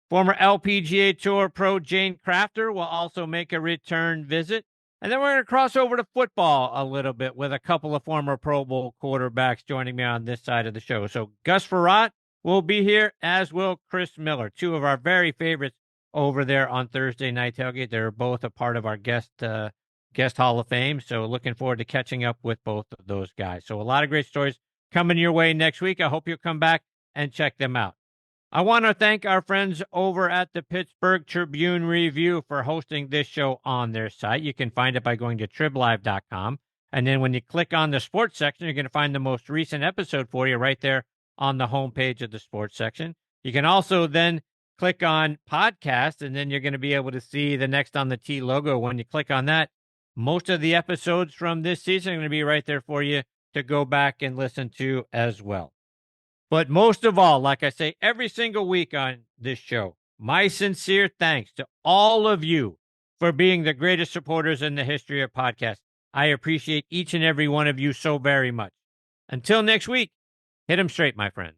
[SPEAKER 1] Former LPGA Tour pro Jane Crafter will also make a return visit. And then we're going to cross over to football a little bit with a couple of former Pro Bowl quarterbacks joining me on this side of the show. So Gus Frerotte will be here, as will Chris Miller, two of our very favorites over there on Thursday Night Tailgate. They're both a part of our guest Hall of Fame, so looking forward to catching up with both of those guys. So a lot of great stories coming your way next week. I hope you'll come back and check them out. I want to thank our friends over at the Pittsburgh Tribune Review for hosting this show on their site. You can find it by going to triblive.com, and then when you click on the sports section, you're going to find the most recent episode for you right there on the homepage of the sports section. You can also then click on podcast, and then you're going to be able to see the Next on the Tee logo. When you click on that, most of the episodes from this season are going to be right there for you to go back and listen to as well. But most of all, like I say every single week on this show, my sincere thanks to all of you for being the greatest supporters in the history of podcasts. I appreciate each and every one of you so very much. Until next week, hit 'em straight, my friends.